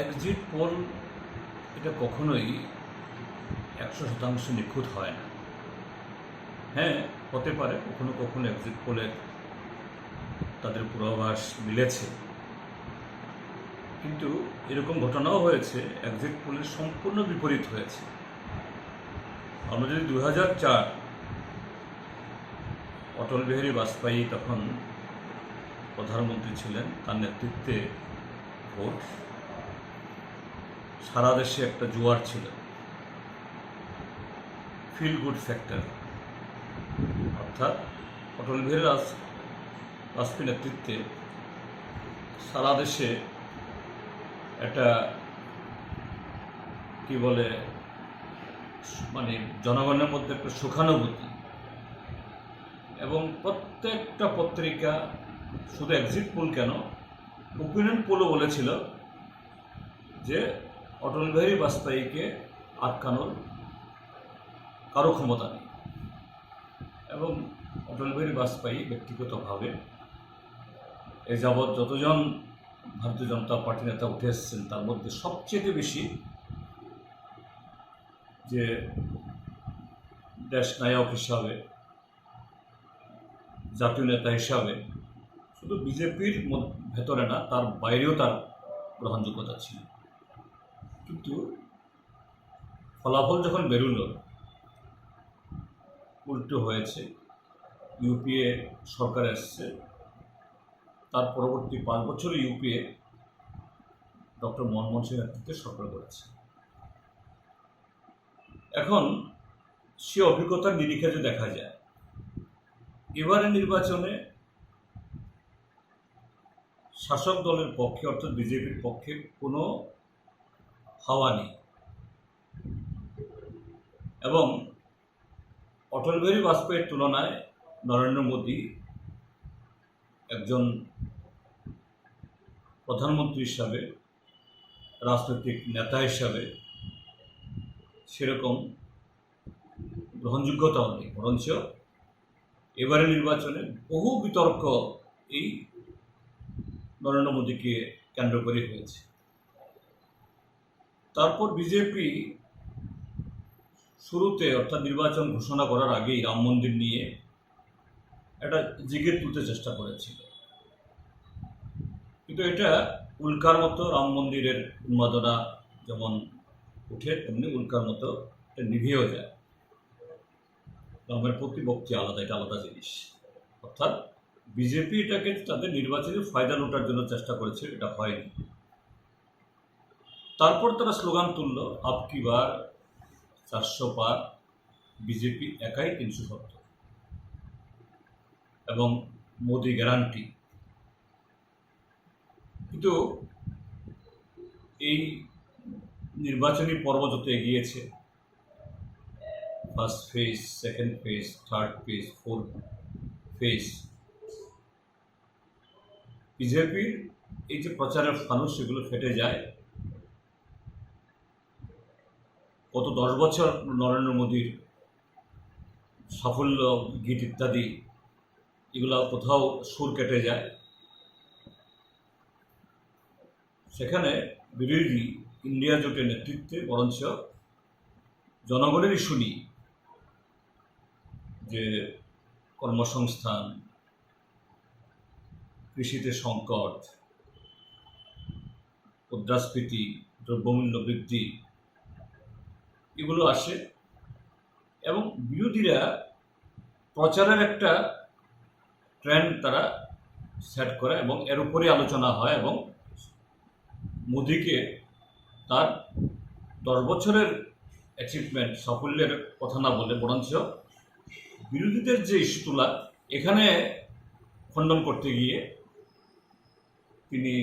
Exit pole এটা কখনোই 100% নিখুঁত হয় না। হ্যাঁ, হতে পারে কখনো কখনো এক্সিট পোলের তাদের পূর্বাভাস মিলেছে, কিন্তু এরকম ঘটনাও হয়েছে এক্সিট পোলের সম্পূর্ণ বিপরীত হয়েছে। আমরা যদি 2004 অটল বিহারী বাজপেয়ী তখন প্রধানমন্ত্রী ছিলেন, তার নেতৃত্বে ভোট, সারা দেশে একটা জোয়ার ছিল, ফিল গুড ফ্যাক্টর, অর্থাৎ অটল বিহারী বাজপেয়ীর নেতৃত্বে সারা দেশে একটা কি বলে মানে জনগণের মধ্যে একটা সুখানুভূতি, এবং প্রত্যেকটা পত্রিকা, শুধু এক্সিট পোল কেন, ওপিনিয়ন পোলও বলেছিল যে অটল বিহারী বাজপেয়ীকে আটকানোর কারো ক্ষমতা নেই। এবং অটল বিহারী বাজপেয়ী ব্যক্তিগতভাবে এ যাবৎ যতজন ভারতীয় জনতা পার্টি নেতা উঠে এসেছেন, তার মধ্যে সবচেয়ে বেশি যে দেশ নায়ক হিসাবে, জাতীয় নেতা হিসাবে শুধু বিজেপির ভেতরে না, তার বাইরেও তার গ্রহণযোগ্যতা ছিল। কিন্তু ফলাফল যখন বেরোল, উল্টো হয়েছে। ইউপিএ সরকার এসছে, তার পরবর্তী 5 বছরে ইউপিএ ডক্টর মনমোহন সিং নেতৃত্বে সরকার করেছে। এখন সে অভিজ্ঞতার নিরিখে যে দেখা যায়, এবারের নির্বাচনে শাসক দলের পক্ষে অর্থাৎ বিজেপির পক্ষে কোনো হাওয়া নেই, এবং অটল বিহারী বাজপেয়ীর তুলনায় নরেন্দ্র মোদী একজন প্রধানমন্ত্রী হিসাবে, রাজনৈতিক নেতা হিসাবে সেরকম গ্রহণযোগ্যতাও নেই। বরঞ্চ এবারের নির্বাচনে বহু বিতর্ক এই নরেন্দ্র মোদীকে কেন্দ্র করে হয়েছে। তারপর বিজেপি শুরুতে অর্থাৎ নির্বাচন ঘোষণা করার আগেই রাম মন্দির নিয়ে একটা জিগির তুলতে চেষ্টা করেছিল, কিন্তু এটা উল্কার মতো, রাম মন্দিরের উন্মাদনা যেমন উঠে তেমনি উল্কার মতো এটা নিভেও যায়। রামের প্রতিপক্ষে আলাদা, এটা আলাদা জিনিস। অর্থাৎ বিজেপি এটাকে তাদের নির্বাচনে ফায়দা লোটার জন্য চেষ্টা করেছে, এটা হয়নি। তারপর তারা স্লোগান তুলল, আপ কি বার 400 পার, বিজেপি একাই 370, এবং মোদি গ্যারান্টি। কিন্তু এই নির্বাচনী পর্ব যত এগিয়েছে, first phase, second phase, third phase, fourth phase, বিজেপির এই যে প্রচারের ফানুস, সেগুলো ফেটে যায়। গত 10 বছর নরেন্দ্র মোদীর সাফল্য, গীত ইত্যাদি, এগুলো কোথাও সুর কেটে যায়। সেখানে বিরোধী ইন্ডিয়া জোটের নেতৃত্বে বরঞ্চ জনগণের ইস্যু নিয়ে, যে কর্মসংস্থান, কৃষিতে সংকট, মুদ্রাস্ফীতি, দ্রব্যমূল্য বৃদ্ধি, এগুলো আসে, এবং বিরোধীরা প্রচারের একটা ট্রেন্ড তারা সেট করে, এবং এর উপরে আলোচনা হয়, এবং মোদিকে তার 10 বছরের অ্যাচিভমেন্ট, সাফল্যের কথা না বলে বরঞ্চ বিরোধীদের যে ইস্যু তোলা, এখানে খণ্ডন করতে গিয়ে তিনি